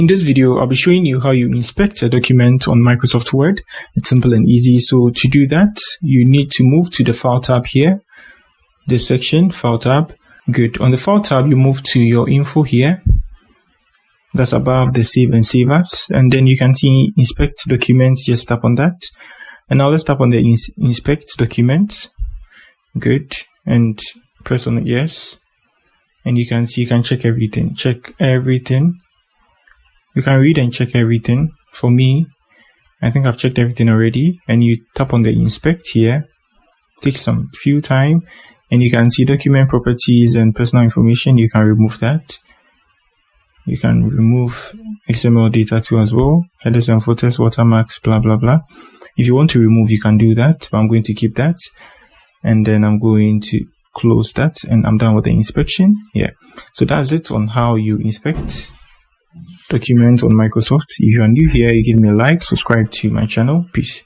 In this video, I'll be showing you how you inspect a document on Microsoft Word. It's simple and easy. So to do that, you need to move to the File tab here. This section, File tab. Good. On the File tab, you move to your info here. That's above the Save and Save As. And then you can see Inspect Documents. Just tap on that. And now let's tap on the Inspect Documents. Good. And press on Yes. And you can see you can check everything. Check everything. You can read and check everything. For me, I think I've checked everything already. And you tap on the inspect here. Take some few time. And you can see document properties and personal information. You can remove that. You can remove XML data too as well. Headers and footers, watermarks, blah, blah, blah. If you want to remove, you can do that. But I'm going to keep that. And then I'm going to close that. And I'm done with the inspection. Yeah. So that's it on how you inspect documents on Microsoft. If you are new here, you give me a like, subscribe to my channel. Peace.